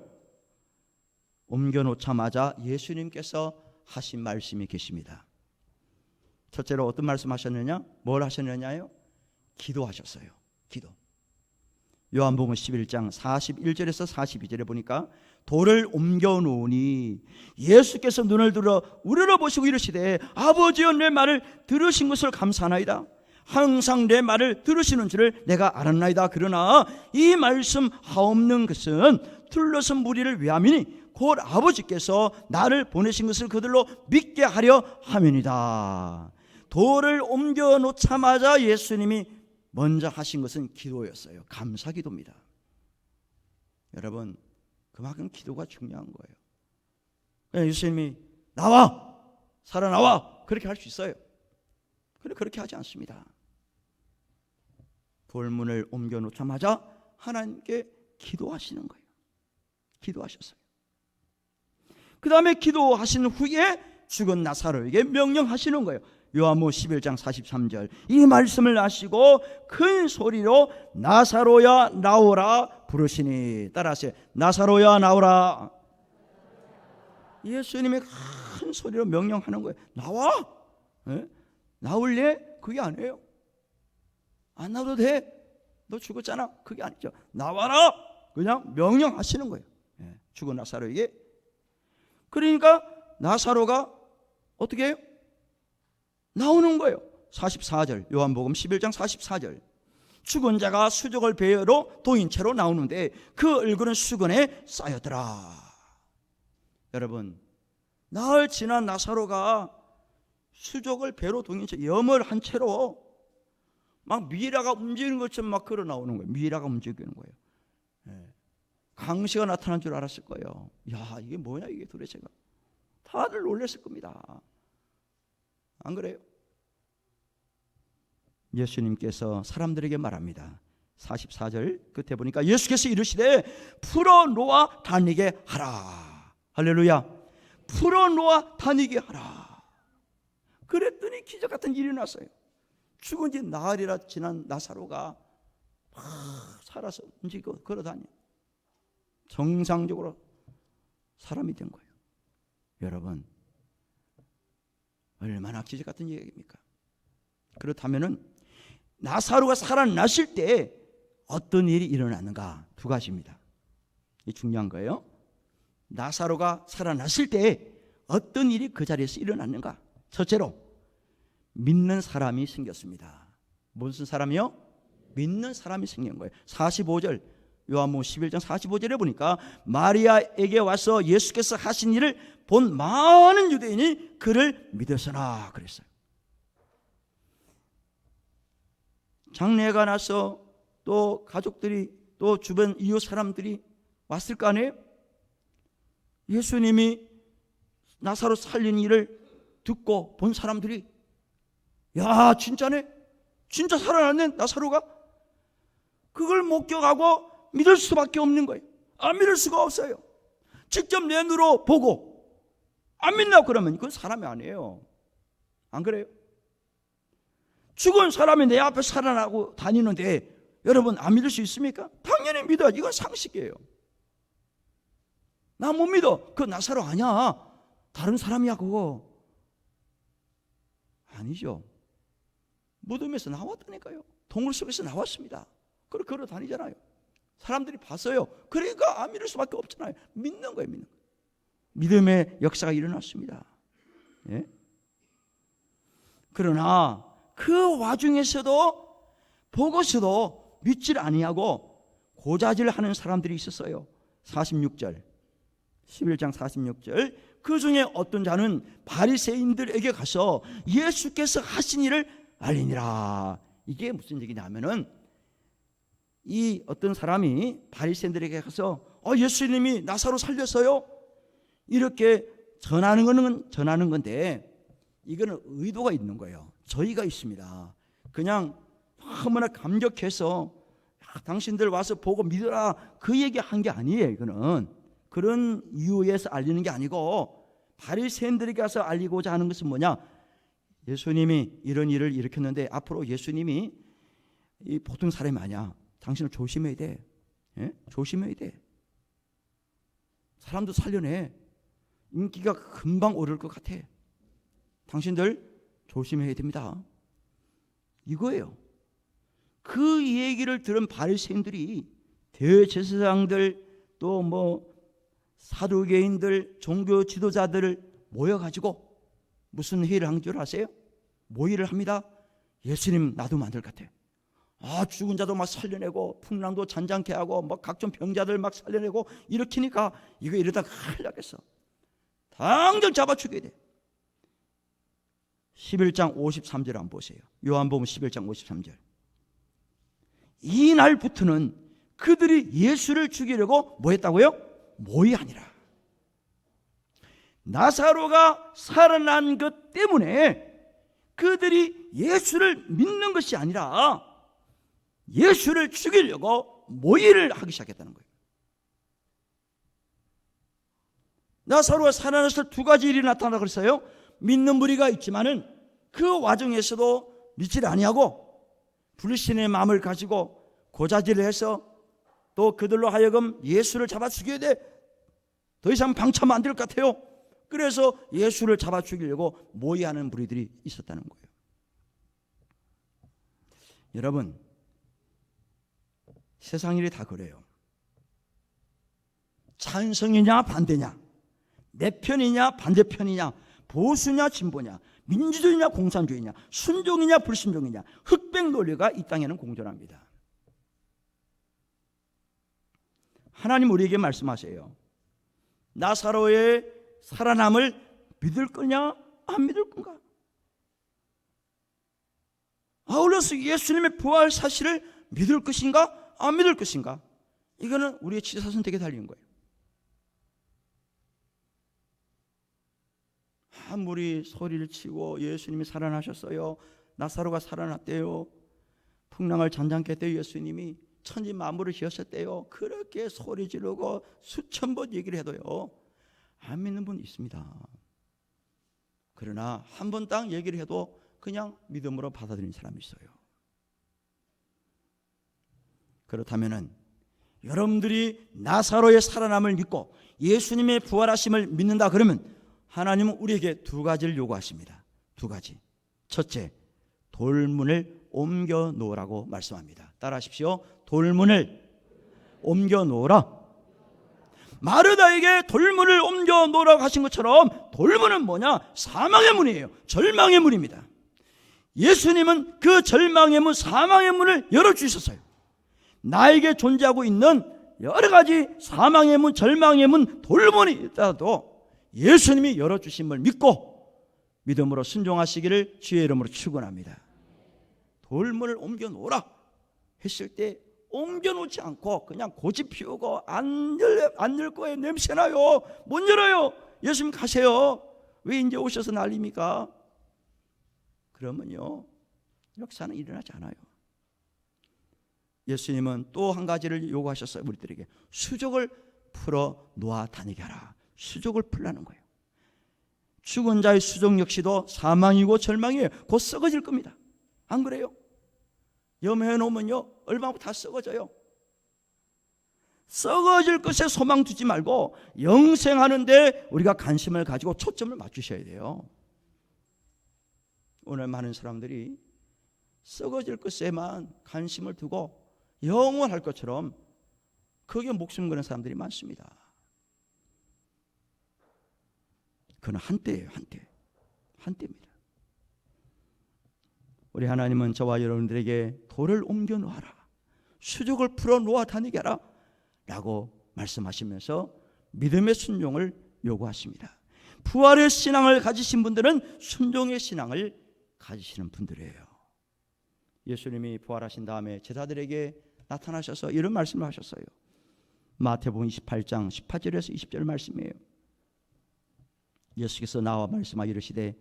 옮겨 놓자마자 예수님께서 하신 말씀이 계십니다. 첫째로 어떤 말씀하셨느냐? 뭘 하셨느냐요? 기도하셨어요. 기도. 요한복음 11장 41절에서 42절에 보니까 돌을 옮겨 놓으니 예수께서 눈을 들어 우러러보시고 이르시되 아버지여 내 말을 들으신 것을 감사하나이다. 항상 내 말을 들으시는 줄을 내가 알았나이다. 그러나 이 말씀 하옵는 것은 둘러선 무리를 위함이니 곧 아버지께서 나를 보내신 것을 그들로 믿게 하려 함이니이다. 돌을 옮겨 놓자마자 예수님이 먼저 하신 것은 기도였어요. 감사 기도입니다. 여러분, 그만큼 기도가 중요한 거예요. 그냥 예수님이 나와! 살아나와! 그렇게 할 수 있어요. 그런데 그렇게 하지 않습니다. 돌문을 옮겨 놓자마자 하나님께 기도하시는 거예요. 기도하셨어요. 그 다음에 기도하신 후에 죽은 나사로에게 명령하시는 거예요. 요한복음 11장 43절 이 말씀을 하시고 큰 소리로 나사로야 나오라 부르시니, 따라하세요. 나사로야 나오라. 예수님이 큰 소리로 명령하는 거예요. 나와. 네? 나올래? 그게 아니에요. 안 나와도 돼. 너 죽었잖아. 그게 아니죠. 나와라. 그냥 명령하시는 거예요. 네. 죽은 나사로에게. 그러니까 나사로가 어떻게 해요? 나오는 거예요. 44절 요한복음 11장 44절 죽은 자가 수족을 배로 도인 채로 나오는데 그 얼굴은 수건에 쌓였더라. 여러분, 나흘 지난 나사로가 수족을 배로 도인 채 염을 한 채로 막 미라가 움직이는 것처럼 막 걸어 나오는 거예요. 미라가 움직이는 거예요. 네. 강시가 나타난 줄 알았을 거예요. 야, 이게 뭐냐 이게 도대체가. 다들 놀랐을 겁니다. 안 그래요? 예수님께서 사람들에게 말합니다. 44절 끝에 보니까 예수께서 이르시되 풀어놓아 다니게 하라. 할렐루야. 풀어놓아 다니게 하라. 그랬더니 기적 같은 일이 났어요. 죽은 지 나흘이라 지난 나사로가 막 살아서 움직이고 걸어다녀. 정상적으로 사람이 된 거예요. 여러분, 얼마나 기적 같은 얘기입니까? 그렇다면은 나사로가 살아나실 때 어떤 일이 일어났는가? 두 가지입니다. 이게 중요한 거예요. 나사로가 살아났을 때 어떤 일이 그 자리에서 일어났는가? 첫째로 믿는 사람이 생겼습니다. 무슨 사람이요? 믿는 사람이 생긴 거예요. 45절 요한복음 11장 45절에 보니까 마리아에게 와서 예수께서 하신 일을 본 많은 유대인이 그를 믿었으나 그랬어요. 장례가 나서 또 가족들이 또 주변 이웃 사람들이 왔을 거 아니에요? 예수님이 나사로 살린 일을 듣고 본 사람들이 야, 진짜네? 진짜 살아났네 나사로가? 그걸 목격하고 믿을 수밖에 없는 거예요. 안 믿을 수가 없어요. 직접 내 눈으로 보고 안 믿나 그러면 그건 사람이 아니에요. 안 그래요? 죽은 사람이 내 앞에 살아나고 다니는데 여러분 안 믿을 수 있습니까? 당연히 믿어야지. 이건 상식이에요. 나 못 믿어. 그 나사로 아니야. 다른 사람이야 그거. 아니죠. 무덤에서 나왔다니까요. 동굴 속에서 나왔습니다. 그걸 걸어 다니잖아요. 사람들이 봤어요. 그러니까 안 믿을 수밖에 없잖아요. 믿는 거예요. 믿는 거예요. 믿음의 역사가 일어났습니다. 예? 그러나 그 와중에서도 보고서도 믿질 아니하고 고자질하는 사람들이 있었어요. 46절 11장 46절 그 중에 어떤 자는 바리새인들에게 가서 예수께서 하신 일을 알리니라. 이게 무슨 얘기냐면은 이 어떤 사람이 바리새인들에게 가서 예수님이 나사로 살렸어요 이렇게 전하는 건데 이거는 의도가 있는 거예요. 저희가 있습니다. 그냥 너무나 감격해서 당신들 와서 보고 믿어라 그 얘기 한 게 아니에요. 이거는 그런 이유에서 알리는 게 아니고 바리새인들에게 가서 알리고자 하는 것은 뭐냐? 예수님이 이런 일을 일으켰는데 앞으로 예수님이 이 보통 사람이 아니야. 당신을 조심해야 돼. 예? 조심해야 돼. 사람도 살려내. 인기가 금방 오를 것 같아. 당신들 조심해야 됩니다. 이거예요. 그 얘기를 들은 바리새인들이 대제사장들 또 뭐 사두개인들 종교 지도자들을 모여가지고 무슨 회의를 한 줄 아세요? 모의를 합니다. 예수님 놔두면 안 될 것 같아. 죽은 자도 막 살려내고 풍랑도 잔잔케 하고 뭐 각종 병자들 막 살려내고 일으키니까 이거 이러다 큰일 나겠어. 당장 잡아 죽여야 돼. 11장 53절 한번 보세요. 요한복음 11장 53절. 이날부터는 그들이 예수를 죽이려고 뭐 했다고요? 모의하니라. 나사로가 살아난 것 때문에 그들이 예수를 믿는 것이 아니라 예수를 죽이려고 모의를 하기 시작했다는 거예요. 나사로가 살아나서 두 가지 일이 나타나고 그랬어요. 믿는 무리가 있지만은 그 와중에서도 믿지 아니하고 불신의 마음을 가지고 고자질을 해서 또 그들로 하여금 예수를 잡아 죽여야 돼. 더 이상 방치하면 안 될 것 같아요. 그래서 예수를 잡아 죽이려고 모의하는 무리들이 있었다는 거예요. 여러분, 세상 일이 다 그래요. 찬성이냐 반대냐, 내 편이냐 반대편이냐, 보수냐 진보냐, 민주주의냐 공산주의냐, 순종이냐 불순종이냐, 흑백 논리가 이 땅에는 공존합니다. 하나님 우리에게 말씀하세요. 나사로의 살아남을 믿을 거냐 안 믿을 건가? 아울러서 예수님의 부활 사실을 믿을 것인가 안 믿을 것인가? 이거는 우리의 지사 선택에 달린 거예요. 아무리 소리를 치고 예수님이 살아나셨어요, 나사로가 살아났대요, 풍랑을 잔잔케 했대요, 예수님이 천지 만물을 지으셨대요, 그렇게 소리 지르고 수천 번 얘기를 해도요 안 믿는 분이 있습니다. 그러나 한 번 딱 얘기를 해도 그냥 믿음으로 받아들이는 사람이 있어요. 그렇다면은 여러분들이 나사로의 살아남을 믿고 예수님의 부활하심을 믿는다 그러면 하나님은 우리에게 두 가지를 요구하십니다. 두 가지. 첫째, 돌문을 옮겨 놓으라고 말씀합니다. 따라하십시오. 돌문을 옮겨 놓으라. 마르다에게 돌문을 옮겨 놓으라고 하신 것처럼 돌문은 뭐냐? 사망의 문이에요. 절망의 문입니다. 예수님은 그 절망의 문, 사망의 문을 열어주셨어요. 나에게 존재하고 있는 여러 가지 사망의 문, 절망의 문, 돌문이 있다도 예수님이 열어주심을 믿고 믿음으로 순종하시기를 주의 이름으로 축원합니다. 돌문을 옮겨 놓으라 했을 때 옮겨놓지 않고 그냥 고집 피우고 안 열 거예요. 냄새나요. 못 열어요. 예수님 가세요. 왜 이제 오셔서 난립니까? 그러면요 역사는 일어나지 않아요. 예수님은 또 한 가지를 요구하셨어요. 우리들에게 수족을 풀어 놓아 다니게 하라. 수족을 풀라는 거예요. 죽은 자의 수족 역시도 사망이고 절망이에요. 곧 썩어질 겁니다. 안 그래요? 염해 놓으면요 얼마나 다 썩어져요. 썩어질 것에 소망 두지 말고 영생하는데 우리가 관심을 가지고 초점을 맞추셔야 돼요. 오늘 많은 사람들이 썩어질 것에만 관심을 두고 영원할 것처럼 거기에 목숨 거는 사람들이 많습니다. 그건 한때예요. 한때입니다. 우리 하나님은 저와 여러분들에게 돌을 옮겨 놓아라, 수족을 풀어 놓아 다니게 하라 라고 말씀하시면서 믿음의 순종을 요구하십니다. 부활의 신앙을 가지신 분들은 순종의 신앙을 가지시는 분들이에요. 예수님이 부활하신 다음에 제자들에게 나타나셔서 이런 말씀을 하셨어요. 마태복음 28장 18절에서 20절 말씀이에요. 예수께서 나와 말씀하여 이르시되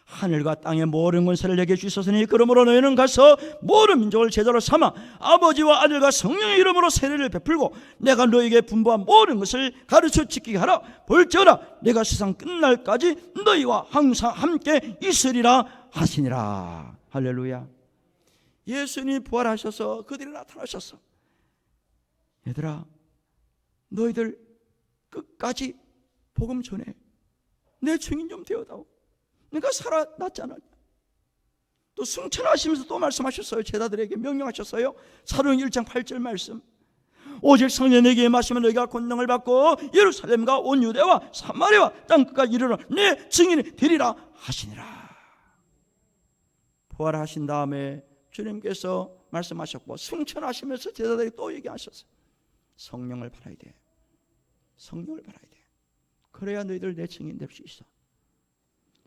하늘과 땅의 모든 권세를 내게 주셨으니 그러므로 너희는 가서 모든 민족을 제자로 삼아 아버지와 아들과 성령의 이름으로 세례를 베풀고 내가 너희에게 분부한 모든 것을 가르쳐 지키게 하라. 볼지어다 내가 세상 끝날까지 너희와 항상 함께 있으리라 하시니라. 할렐루야. 예수님이 부활하셔서 그들이 나타나셨어. 얘들아, 너희들 끝까지 복음 전해. 내 증인 좀 되어다오. 내가 살아났잖아. 또 승천하시면서 또 말씀하셨어요. 제자들에게 명령하셨어요. 사도행전 1장 8절 말씀. 오직 성령에게 임하시면 너희가 권능을 받고 예루살렘과 온 유대와 사마리아와 땅끝까지 이르러 내 증인이 되리라 하시니라. 부활하신 다음에 주님께서 말씀하셨고 승천하시면서 제자들에게 또 얘기하셨어요. 성령을 받아야 돼. 성령을 받아야 돼. 그래야 너희들 내 증인 될 수 있어.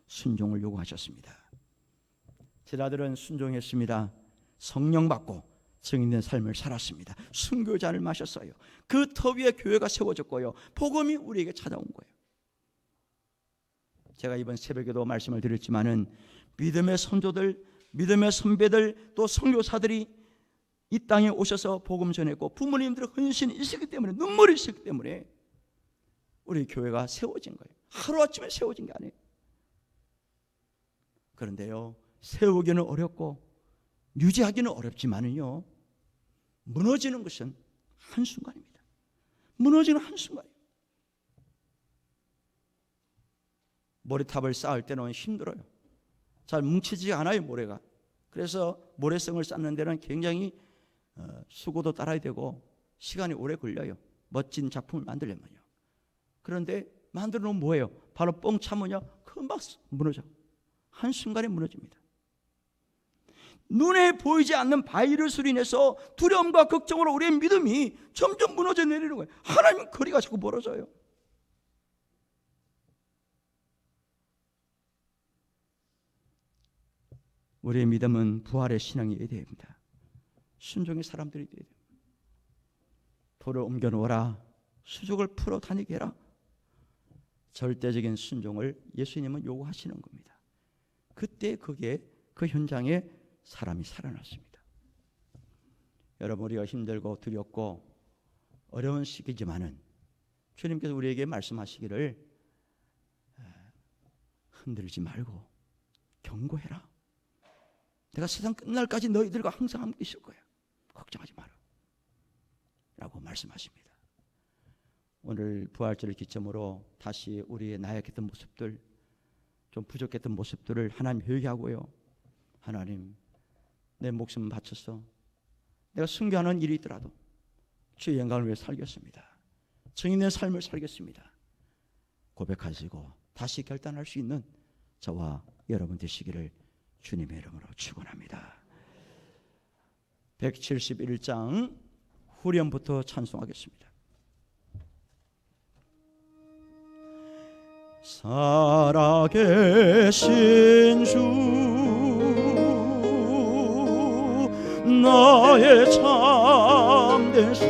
순종을 요구하셨습니다. 제자들은 순종했습니다. 성령 받고 증인된 삶을 살았습니다. 순교잔을 마셨어요. 그 터 위에 교회가 세워졌고요. 복음이 우리에게 찾아온 거예요. 제가 이번 새벽에도 말씀을 드렸지만은 믿음의 선조들, 믿음의 선배들, 또 선교사들이 이 땅에 오셔서 복음 전했고 부모님들의 헌신이 있었기 때문에, 눈물이 있었기 때문에 우리 교회가 세워진 거예요. 하루아침에 세워진 게 아니에요. 그런데요, 세우기는 어렵고 유지하기는 어렵지만은요, 무너지는 것은 한순간입니다. 무너지는 한순간이에요. 모래탑을 쌓을 때는 힘들어요. 잘 뭉치지 않아요, 모래가. 그래서 모래성을 쌓는 데는 굉장히 수고도 따라야 되고 시간이 오래 걸려요. 멋진 작품을 만들려면요. 그런데 만들어 놓으면 뭐예요? 바로 뻥 차면요, 금방 무너져. 한순간에 무너집니다. 눈에 보이지 않는 바이러스로 인해서 두려움과 걱정으로 우리의 믿음이 점점 무너져 내리는 거예요. 하나님 거리가 자꾸 멀어져요. 우리의 믿음은 부활의 신앙이어야 됩니다. 순종의 사람들이 돼야 됩니다. 돌을 옮겨 놓아라, 수족을 풀어 다니게 해라. 절대적인 순종을 예수님은 요구하시는 겁니다. 그때 그게 그 현장에 사람이 살아났습니다. 여러분, 우리가 힘들고 두렵고 어려운 시기지만은 주님께서 우리에게 말씀하시기를 흔들지 말고 경고해라. 내가 세상 끝날까지 너희들과 항상 함께 있을 거야. 걱정하지 마라. 라고 말씀하십니다. 오늘 부활절을 기점으로 다시 우리의 나약했던 모습들, 좀 부족했던 모습들을 하나님 회개하고요. 하나님, 내 목숨 바쳐서 내가 순교하는 일이 있더라도 주의 영광을 위해 살겠습니다. 증인된 삶을 살겠습니다. 고백하시고 다시 결단할 수 있는 저와 여러분 되시기를 주님의 이름으로 축원합니다. 171장 후렴부터 찬송하겠습니다. 살아계신 주 나의 참된 소망에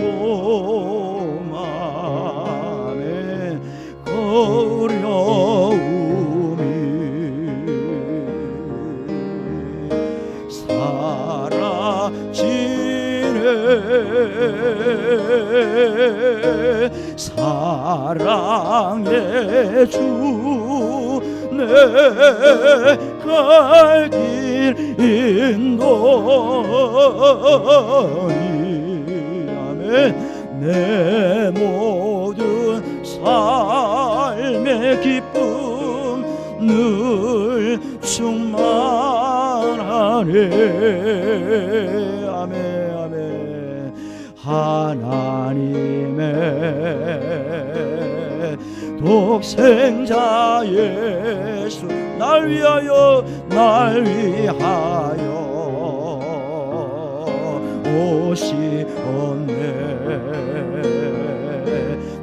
어려움이 사라지네. 사랑의 주 내 갈 길 인도하니. 아멘. 내 모든 삶의 기쁨 늘 충만하네. 아멘. 아멘. 하나님의 독생자 예수 날 위하여 오시었네.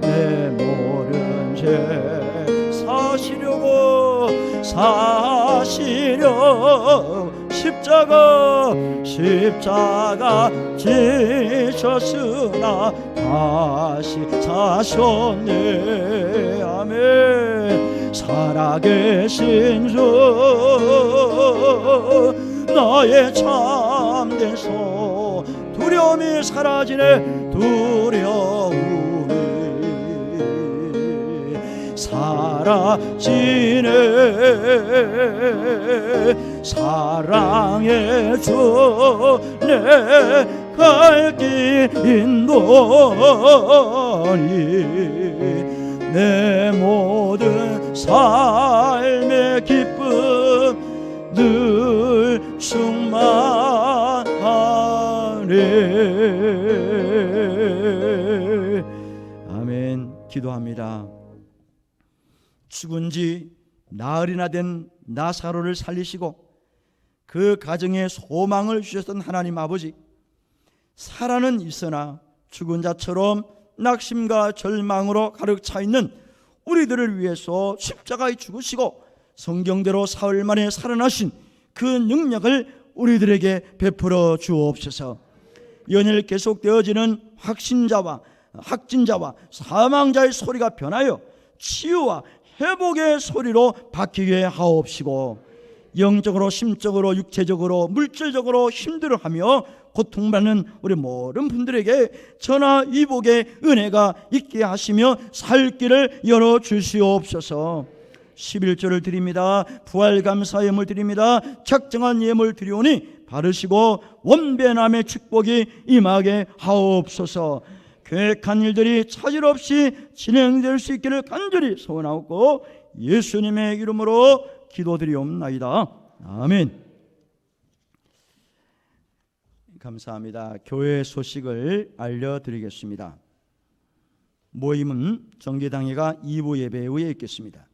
내 모든 죄 사시려 십자가 지셨으나 다시 사셨네. 아멘. 살아계신 주 나의 참된 소 두려움이 사라지네. 두려움이 사라지네. 사랑의 주 내 갈 길 인도하니. 내 모든 삶의 기쁨 늘 충만하네. 아멘. 기도합니다. 죽은 지 나흘이나 된 나사로를 살리시고 그 가정에 소망을 주셨던 하나님 아버지, 살아는 있으나 죽은 자처럼 낙심과 절망으로 가득 차 있는 우리들을 위해서 십자가에 죽으시고 성경대로 사흘 만에 살아나신 그 능력을 우리들에게 베풀어 주옵소서. 연일 계속되어지는 확신자와 확진자와 사망자의 소리가 변하여 치유와 회복의 소리로 바뀌게 하옵시고, 영적으로 심적으로 육체적으로 물질적으로 힘들어하며 고통받는 우리 모든 분들에게 전화위복의 은혜가 있게 하시며 살 길을 열어주시옵소서. 11조를 드립니다. 부활감사 예물 드립니다. 작정한 예물 드리오니 바르시고 원배남의 축복이 임하게 하옵소서. 계획한 일들이 차질 없이 진행될 수 있기를 간절히 소원하고 예수님의 이름으로 기도드리옵나이다. 아멘. 감사합니다. 교회 소식을 알려드리겠습니다. 모임은 정기당회가 2부 예배 후에 있겠습니다.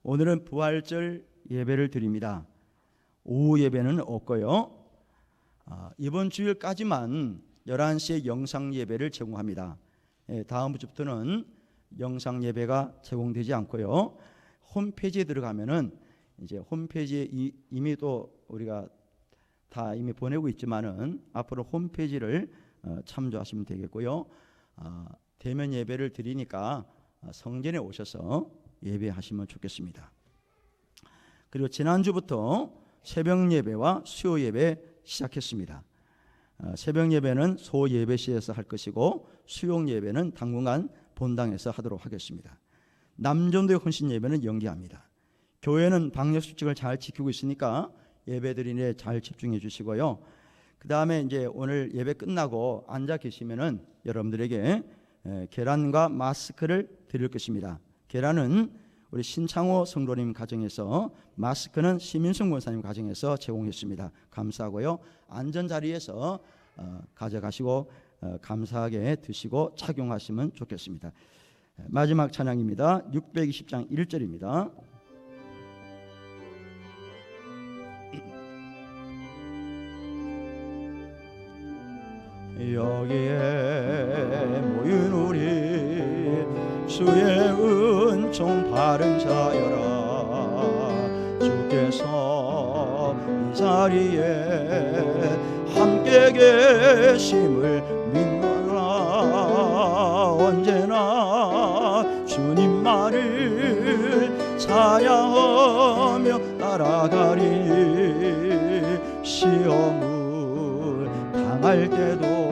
오늘은 부활절 예배를 드립니다. 오후 예배는 없고요. 이번 주일까지만 11시에 영상 예배를 제공합니다. 다음 주부터는 영상 예배가 제공되지 않고요. 홈페이지에 들어가면은 이제 홈페이지에 이미 또 우리가 다 이미 보내고 있지만은 앞으로 홈페이지를 참조하시면 되겠고요. 대면 예배를 드리니까 성전에 오셔서 예배하시면 좋겠습니다. 그리고 지난주부터 새벽 예배와 수요 예배 시작했습니다. 새벽 예배는 소 예배실에서 할 것이고 수요 예배는 당분간 본당에서 하도록 하겠습니다. 남전도의 헌신 예배는 연기합니다. 교회는 방역 수칙을 잘 지키고 있으니까 예배 드리는데 잘 집중해 주시고요. 그 다음에 이제 오늘 예배 끝나고 앉아 계시면은 여러분들에게 계란과 마스크를 드릴 것입니다. 계란은 우리 신창호 성도님 가정에서, 마스크는 시민승 권사님 가정에서 제공했습니다. 감사하고요. 앉은 자리에서 가져가시고 감사하게 드시고 착용하시면 좋겠습니다. 마지막 찬양입니다. 620장 1절입니다. 여기에 모인 우리 주의 은총 바른 자여라. 주께서 이 자리에 함께 계심을 믿노라. 언제나 주님 말을 사양하며 따라가리. 시험을 당할 때도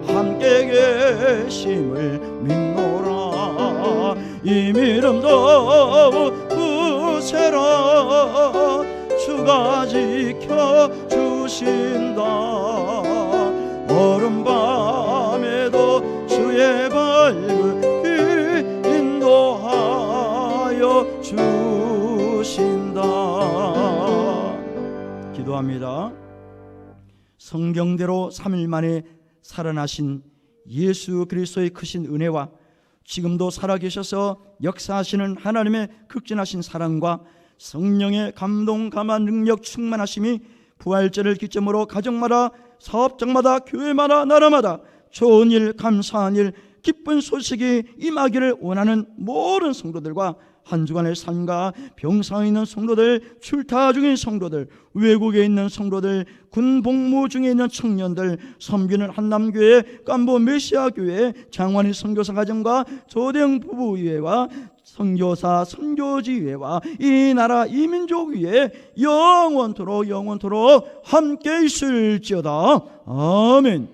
함께 계심을 믿노라. 이 믿음도 부세라. 주가 지켜주신다. 어른밤에도 주의 밝은 빛 인도하여 주신다. 기도합니다. 성경대로 3일 만에 살아나신 예수 그리스도의 크신 은혜와 지금도 살아계셔서 역사하시는 하나님의 극진하신 사랑과 성령의 감동 감화 능력 충만하심이 부활절을 기점으로 가정마다 사업장마다 교회마다 나라마다 좋은 일, 감사한 일, 기쁜 소식이 임하기를 원하는 모든 성도들과 한 주간의 삶과 병상에 있는 성도들, 출타 중인 성도들, 외국에 있는 성도들, 군 복무 중에 있는 청년들, 섬기는 한남교회, 깜보 메시아교회, 장관의 선교사 가정과 조대영 부부의회와 선교사 선교지회와 이 나라 이민족 위에 영원토록 함께 있을지어다. 아멘.